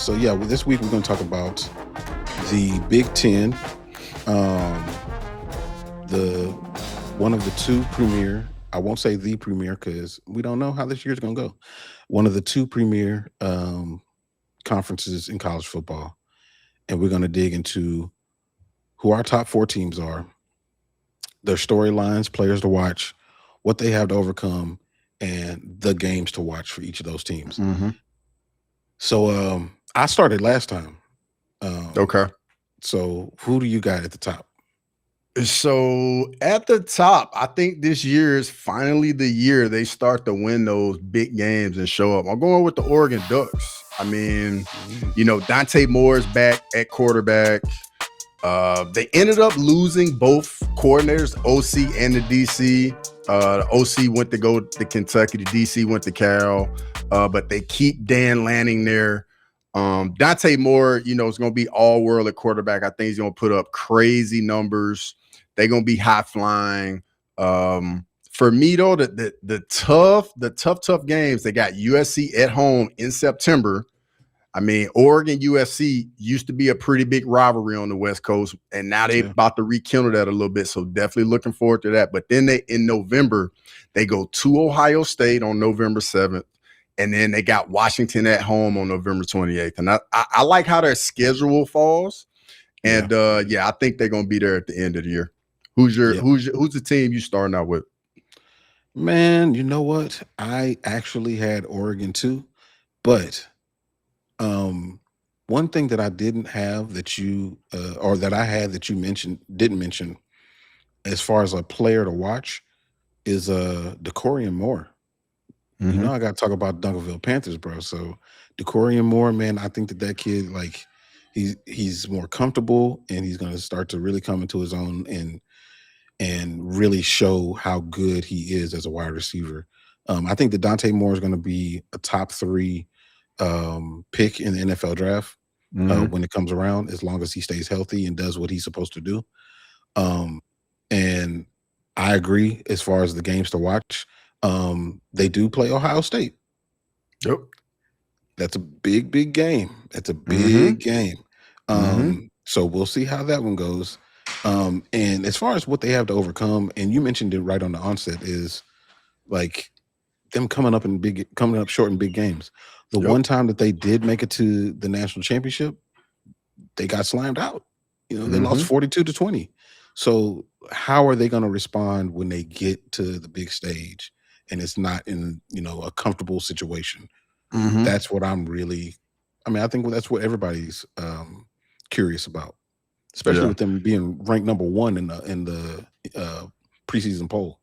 So yeah, this week we're going to talk about the Big Ten, um, the one of the two premier. I won't say the premier because we don't know how this year's going to go. One of the two premier conferences in college football, and we're going to dig into who our top four teams are, their storylines, players to watch, what they have to overcome, and the games to watch for each of those teams. Mm-hmm. So I started last time. Okay. So who do you got at the top? So at the top, I think this year is finally the year they start to win those big games and show up. I'm going with the Oregon Ducks. I mean, Dante Moore is back at quarterback. They ended up losing both coordinators, the OC and the DC. The OC went to go to Kentucky, the DC went to Cal, but they keep Dan Lanning there. Dante Moore, is going to be all world at quarterback. I think he's going to put up crazy numbers. They're going to be high flying. For me though, the tough games, they got USC at home in September. I mean, Oregon USC used to be a pretty big rivalry on the West Coast, and now they're about to rekindle that a little bit. So definitely looking forward to that. But then in November, they go to Ohio State on November 7th, and then they got Washington at home on November 28th. And I like how their schedule falls. And I think they're gonna be there at the end of the year. Who's the team you starting out with? Man, you know what? I actually had Oregon too, but one thing that I didn't have that you or that I had that you didn't mention as far as a player to watch is Decorian Moore. Mm-hmm. I got to talk about Duncanville Panthers, bro. So Decorian Moore, man, I think that kid, like, he's more comfortable and he's going to start to really come into his own and really show how good he is as a wide receiver. I think that Dante Moore is going to be a top 3 pick in the NFL draft when it comes around, as long as he stays healthy and does what he's supposed to do. And I agree as far as the games to watch. They do play Ohio State. Yep. That's a big game. That's a big game. So we'll see how that one goes. And as far as what they have to overcome, and you mentioned it right on the onset, is like them coming up short in big games. The one time that they did make it to the national championship, they got slammed out. They lost 42-20. So how are they going to respond when they get to the big stage and it's not in, a comfortable situation? That's what I'm really, I think that's what everybody's curious about, especially with them being ranked number 1 in the preseason poll.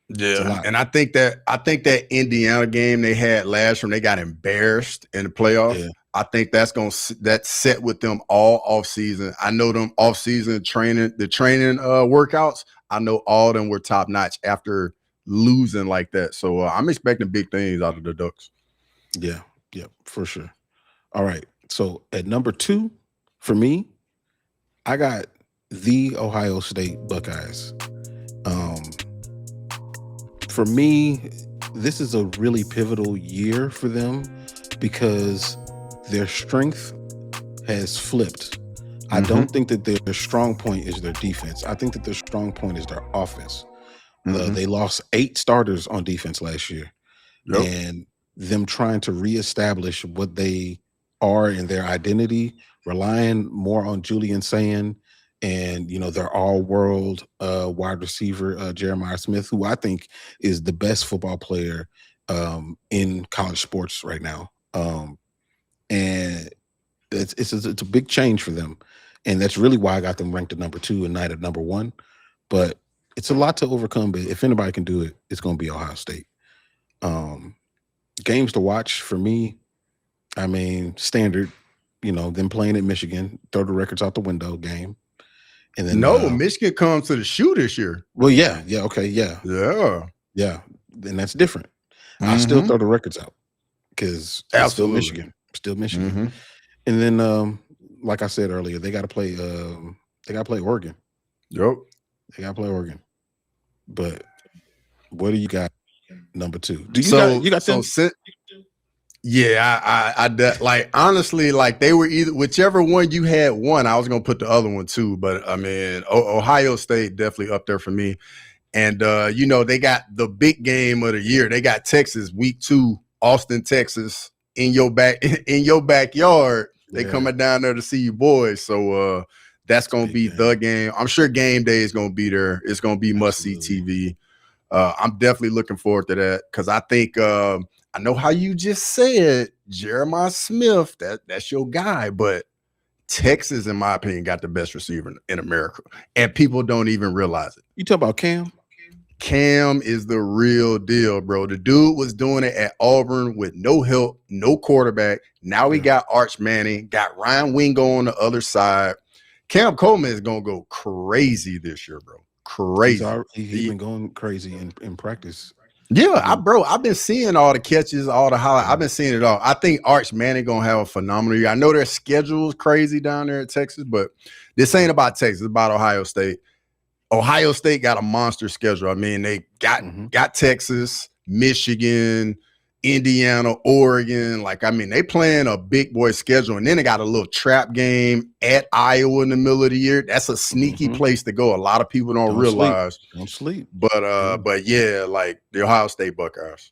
Yeah, and I think that Indiana game they had last year, they got embarrassed in the playoffs. Yeah. I think that's set with them all off season. I know them off season training workouts. I know all of them were top notch after losing like that. So I'm expecting big things out of the Ducks. Yeah, for sure. All right, so at number 2 for me, I got the Ohio State Buckeyes. For me, this is a really pivotal year for them because their strength has flipped. I don't think that their strong point is their defense. I think that their strong point is their offense. They lost 8 starters on defense last year. Yep. And them trying to reestablish what they are in their identity, relying more on Julian Sayin and, their all-world wide receiver, Jeremiah Smith, who I think is the best football player in college sports right now. And it's a big change for them. And that's really why I got them ranked at number 2 and not at number 1. But it's a lot to overcome. But if anybody can do it, it's going to be Ohio State. Games to watch for me, standard, them playing at Michigan, throw the records out the window game. And then Michigan comes to the shoe this year. Well, okay, yeah. Then that's different. I still throw the records out because it's still Michigan. And then, like I said earlier, they got to play. They got to play Oregon. Yep, they got to play Oregon. But what do you got? Number 2. You got them? Yeah, like honestly, like they were either whichever one you had one, I was gonna put the other one too. But I mean, Ohio State definitely up there for me. And they got the big game of the year. They got Texas week 2, Austin, Texas, in your backyard. They coming down there to see you boys. So that's gonna be the game. I'm sure game day is gonna be there. It's gonna be must-see TV. I'm definitely looking forward to that because I think I know how you just said Jeremiah Smith, that's your guy, but Texas, in my opinion, got the best receiver in America, and people don't even realize it. You talk about Cam? Cam is the real deal, bro. The dude was doing it at Auburn with no help, no quarterback. Now we got Arch Manning, got Ryan Wingo on the other side. Cam Coleman is going to go crazy this year, bro. Crazy. He's been going crazy in practice. Yeah, I've been seeing all the catches, all the highlights. I've been seeing it all. I think Arch Manning going to have a phenomenal year. I know their schedule is crazy down there in Texas, but this ain't about Texas. It's about Ohio State. Ohio State got a monster schedule. I mean, they got Texas, Michigan, Indiana, Oregon. Like, I mean, they playing a big boy schedule. And then they got a little trap game at Iowa in the middle of the year. That's a sneaky place to go. A lot of people don't realize. Don't sleep. But yeah, like the Ohio State Buckeyes.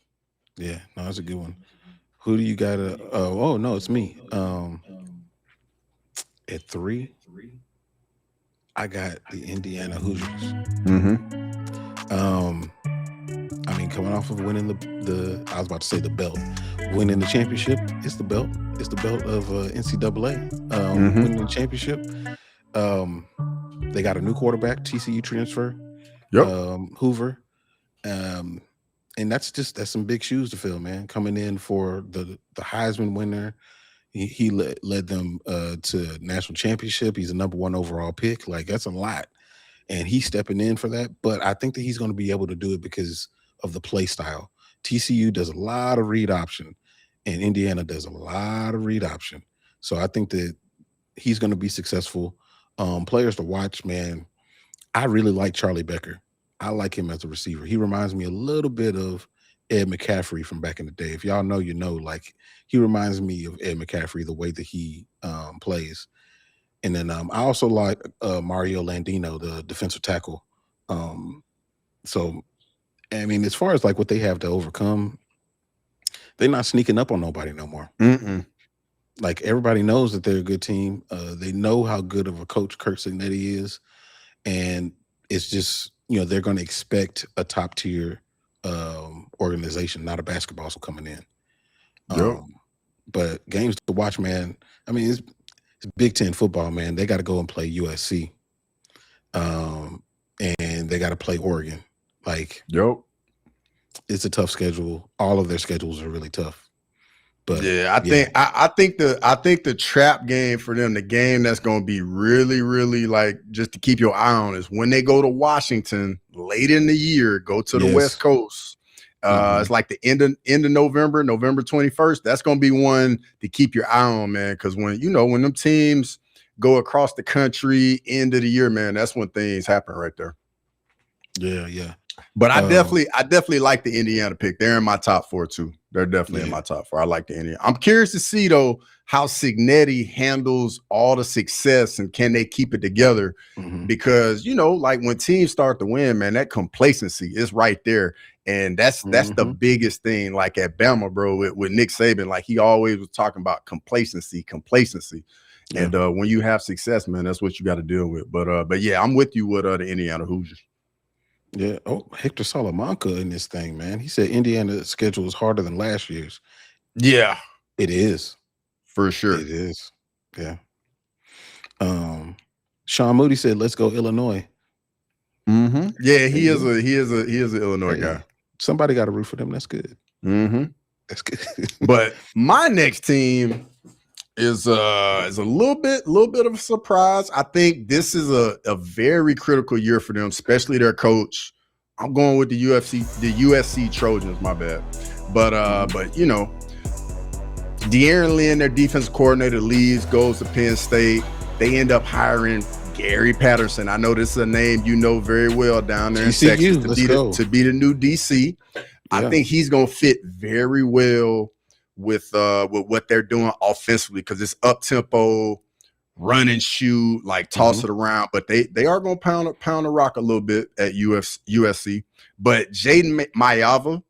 Yeah, no, that's a good one. Who do you got? Oh, no, it's me. At 3. I got the Indiana Hoosiers. I mean, coming off of winning I was about to say the belt, winning the championship. It's the belt. It's the belt of NCAA. Winning the championship. They got a new quarterback, TCU transfer. Hoover. And that's some big shoes to fill, man. Coming in for the Heisman winner. He led them to national championship. He's a number 1 overall pick. Like, that's a lot. And he's stepping in for that. But I think that he's going to be able to do it because of the play style. TCU does a lot of read option, and Indiana does a lot of read option. So I think that he's going to be successful. Players to watch, man. I really like Charlie Becker. I like him as a receiver. He reminds me a little bit of Ed McCaffrey from back in the day. If y'all know, you know, like he reminds me of Ed McCaffrey, the way that he plays. And then I also like Mario Landino, the defensive tackle. So, I mean, as far as like what they have to overcome, they're not sneaking up on nobody no more. Like, everybody knows that they're a good team. They know how good of a coach Kurt Signetti is. And it's just, you know, they're going to expect a top tier organization, not a basketball coming in. But games to watch, man. I mean, it's Big Ten football, man. They got to go and play USC, and they got to play Oregon. Like, it's a tough schedule. All of their schedules are really tough. But yeah, I think the trap game for them, the game that's going to be really, really like just to keep your eye on, is when they go to Washington late in the year, go to the West Coast. It's like the end of November 21st. That's going to be one to keep your eye on, man. Because when them teams go across the country end of the year, man, that's when things happen right there. Yeah. But I definitely like the Indiana pick. They're in my top 4 too. They're definitely in my top 4. I like the Indiana. I'm curious to see though how Signetti handles all the success and can they keep it together? Because like when teams start to win, man, that complacency is right there. And that's the biggest thing. Like at Bama, bro, with Nick Saban, like he always was talking about complacency. Yeah. And when you have success, man, that's what you got to deal with. But yeah, I'm with you with the Indiana Hoosiers. Yeah. Oh, Hector Salamanca in this thing, man. He said Indiana's schedule is harder than last year's. Yeah, it is. For sure. It is. Yeah. Sean Moody said, "Let's go Illinois." Yeah, he is an Illinois guy. Somebody got to root for them. That's good. That's good. But my next team is a little bit of a surprise. I think this is a very critical year for them, especially their coach. I'm going with the USC Trojans, my bad. But De'Aaron Lynn, their defensive coordinator, leaves, goes to Penn State. They end up hiring Gary Patterson. I know this is a name you know very well down there in Texas to be the new DC. Yeah. I think he's going to fit very well with what they're doing offensively, because it's up tempo, run and shoot, like toss it around. But they are going to pound the rock a little bit at USC. But Jayden Maiava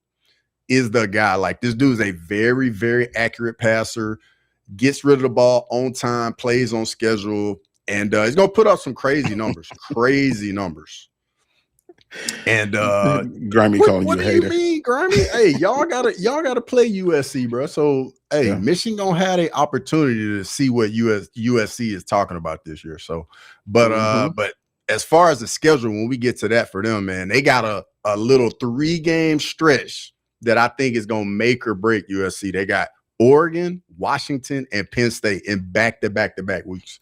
is the guy. Like, this dude's a very, very accurate passer, gets rid of the ball on time, plays on schedule, and he's going to put up some crazy numbers. And Grimy calling you a hater. What do you mean, Grimy? Hey, y'all gotta play USC, bro. So Michigan gonna have an opportunity to see what USC is talking about this year. So, but as far as the schedule, when we get to that for them, man, they got a little 3-game stretch that I think is gonna make or break USC. They got Oregon, Washington, and Penn State in back-to-back weeks.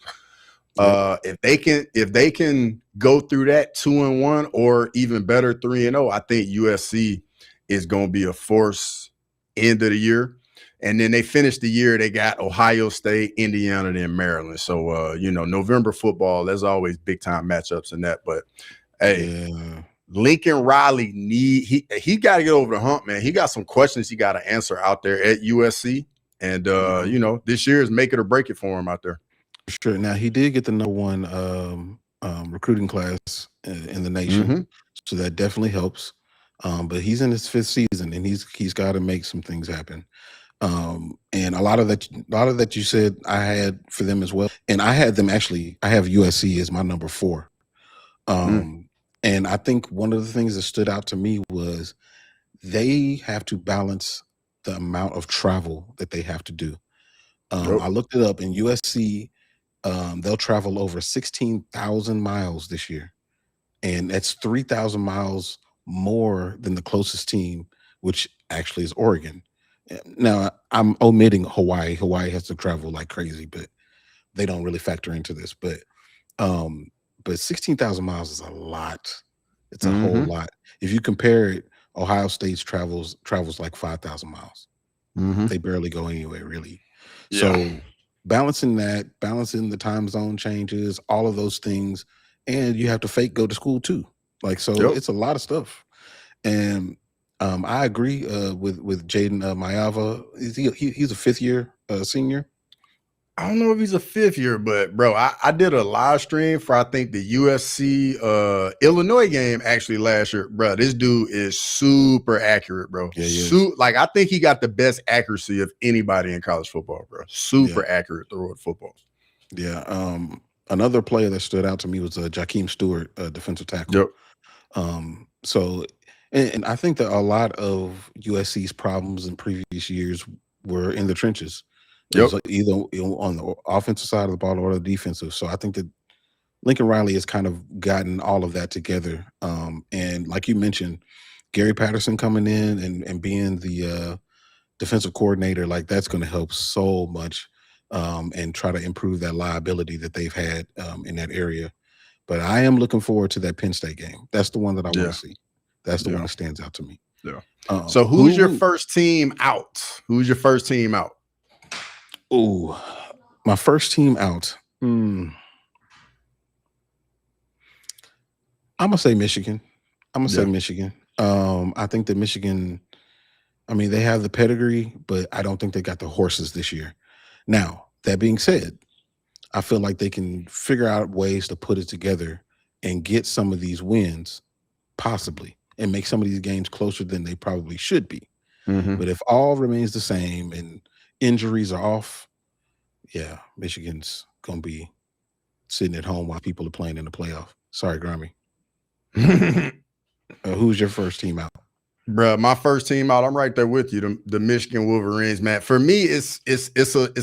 If they can go through that 2-1 or even better 3-0, I think USC is going to be a force end of the year. And then they finish the year, they got Ohio State, Indiana, and Maryland. So November football, there's always big time matchups in that. But Lincoln Riley he got to get over the hump, man. He got some questions he got to answer out there at USC, and this year is make it or break it for him out there. Sure. Now, he did get the #1 recruiting class in the nation, so that definitely helps. But he's in his 5th season, and he's got to make some things happen. And a lot of that you said I had for them as well, and I had them actually. I have USC as my number 4, and I think one of the things that stood out to me was they have to balance the amount of travel that they have to do. I looked it up, in USC. They'll travel over 16,000 miles this year, and that's 3,000 miles more than the closest team, which actually is Oregon. Now, I'm omitting Hawaii. Hawaii has to travel like crazy, but they don't really factor into this. But 16,000 miles is a lot. It's a whole lot. If you compare it, Ohio State's travels like 5,000 miles. They barely go anywhere, really. Yeah. So balancing the time zone changes, all of those things, and you have to go to school too. It's a lot of stuff. And I agree with Jayden Maiava. He's a 5th year senior? I don't know if he's a 5th year, but bro, I did a live stream for I think the USC Illinois game actually last year. Bro, this dude is super accurate, bro. Yeah, I think he got the best accuracy of anybody in college football, bro. Super accurate throw at football. Yeah. Another player that stood out to me was Jakeem Stewart, defensive tackle. Yep. And I think that a lot of USC's problems in previous years were in the trenches. It was either on the offensive side of the ball or the defensive. So I think that Lincoln Riley has kind of gotten all of that together. And like you mentioned, Gary Patterson coming in and being the defensive coordinator, like that's going to help so much and try to improve that liability that they've had in that area. But I am looking forward to that Penn State game. That's the one that I want to see. That's the one that stands out to me. Yeah. So who's your first team out? Who's your first team out? Oh, my first team out. I'm gonna say Michigan. Say Michigan. I think that Michigan, they have the pedigree, but I don't think they got the horses this year. Now, that being said, I feel like they can figure out ways to put it together and get some of these wins, possibly, and make some of these games closer than they probably should be. But if all remains the same and injuries are off, Michigan's gonna be sitting at home while people are playing in the playoff. Sorry, Grimy. Who's your first team out? Bruh, my first team out, I'm right there with you. The Michigan Wolverines, man. For me, it's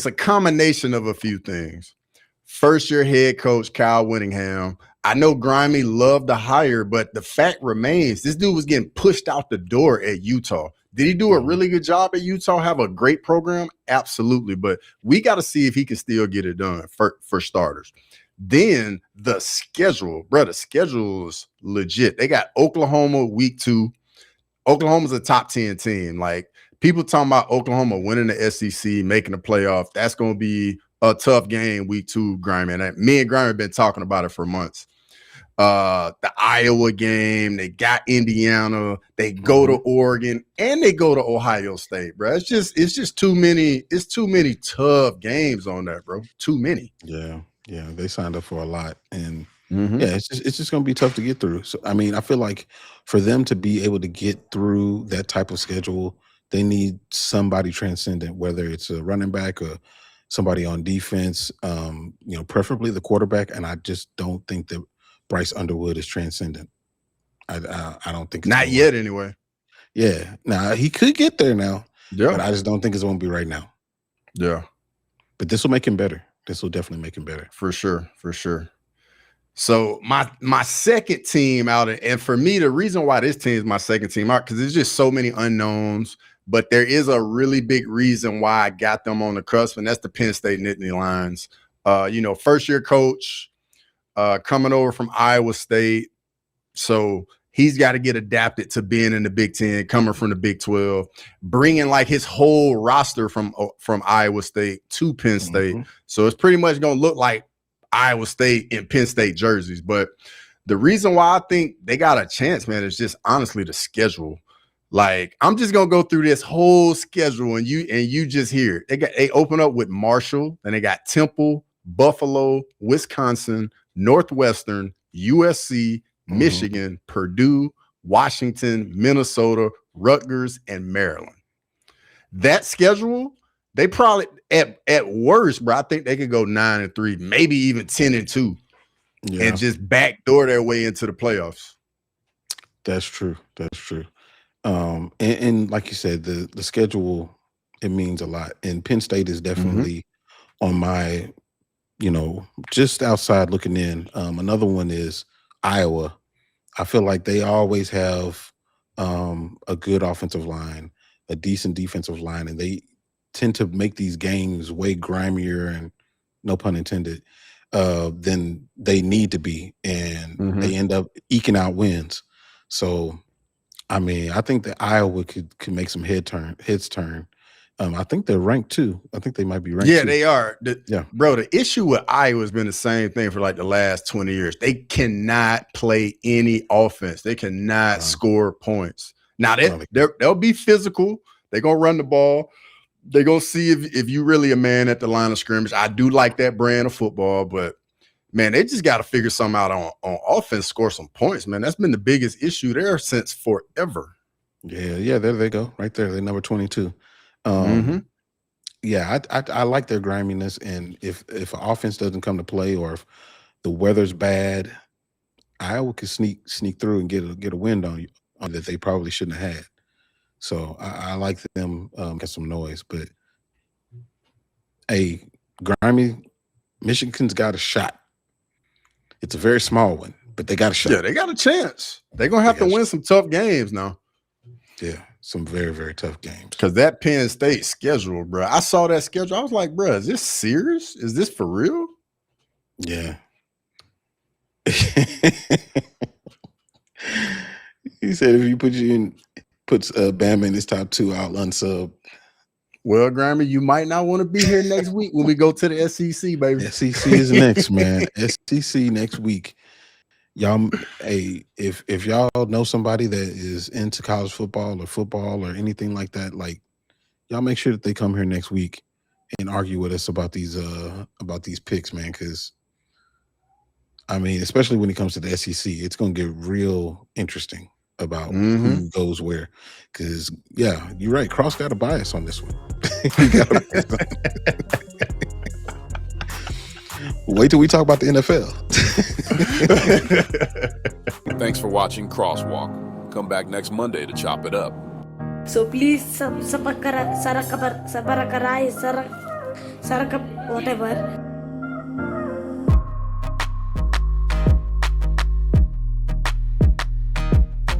a combination of a few things. First year head coach Kyle Whittingham. I know Grimy loved the hire, but the fact remains this dude was getting pushed out the door at Utah. Did he do a really good job at Utah? Have a great program? Absolutely. But we got to see if he can still get it done for starters. Then the schedule, bro, the schedule is legit. They got Oklahoma week 2. Oklahoma's a top 10 team. Like, people talking about Oklahoma winning the SEC, making the playoff. That's going to be a tough game week 2, Grimy. And me and Grimy have been talking about it for months. the Iowa game. They got Indiana. They go to Oregon, and they go to Ohio State, bro. It's just too many. It's too many tough games on that, bro. Too many. Yeah. They signed up for a lot, and yeah, it's just going to be tough to get through. So, I mean, I feel like for them to be able to get through that type of schedule, they need somebody transcendent, whether it's a running back or somebody on defense, preferably the quarterback. And I just don't think that Bryce Underwood is transcendent. I don't think it's not yet anyway. Yeah. Now he could get there now. Yeah. But I just don't think it's going to be right now. Yeah. But this will make him better. This will definitely make him better. For sure. So my second team out, and for me, the reason why this team is my second team out, because there's just so many unknowns, but there is a really big reason why I got them on the cusp, and that's the Penn State Nittany Lions. First year coach coming over from Iowa State. So he's got to get adapted to being in the Big Ten, coming from the Big 12, bringing like his whole roster from Iowa State to Penn State. So it's pretty much going to look like Iowa State and Penn State jerseys. But the reason why I think they got a chance, man, is just honestly the schedule. Like, I'm just gonna go through this whole schedule, and you just hear it. They open up with Marshall, then they got Temple, Buffalo, Wisconsin, Northwestern, USC, Michigan, Purdue, Washington, Minnesota, Rutgers, and Maryland. That schedule, they probably at worst, bro, I think they could go 9-3, maybe even 10-2, and just backdoor their way into the playoffs. That's true. And like you said, the schedule, it means a lot. And Penn State is definitely on my, just outside looking in. Another one is Iowa. I feel like they always have a good offensive line, a decent defensive line, and they tend to make these games way grimier and, no pun intended, than they need to be. And they end up eking out wins. So, I mean, I think that Iowa could make some heads turn. I think they're ranked too. I think they might be ranked. Yeah, too. they are. Bro, the issue with Iowa has been the same thing for like the last 20 years. They cannot play any offense. They cannot score points. Now, they'll be physical. They're going to run the ball. They're going to see if you really a man at the line of scrimmage. I do like that brand of football, but man, they just got to figure something out on offense, score some points, man. That's been the biggest issue there since forever. Yeah, there they go. Right there. They're number 22. Yeah, I like their griminess, and if an offense doesn't come to play or if the weather's bad, Iowa could sneak through and get a win on you that they probably shouldn't have had. So I like them get some noise, but hey, grimy, Michigan's got a shot. It's a very small one, but they got a shot. Yeah, they got a chance. They're going to have to win some tough games now. Yeah, some very, very tough games. Because that Penn State schedule, bro, I saw that schedule. I was like, bro, is this serious? Is this for real? Yeah. He said if he puts Bama in his top 2, I'll unsub. Well, Grammy, you might not want to be here next week when we go to the SEC, baby. SEC is next, man. SEC next week. Y'all, hey, if y'all know somebody that is into college football or anything like that, like, y'all make sure that they come here next week and argue with us about these picks, man. Because I mean, especially when it comes to the SEC, it's gonna get real interesting about who goes where. Because yeah, you're right. Cross got a bias on this one. Wait till we talk about the NFL. Thanks for watching Crosswalk. Come back next Monday to chop it up. So please, whatever.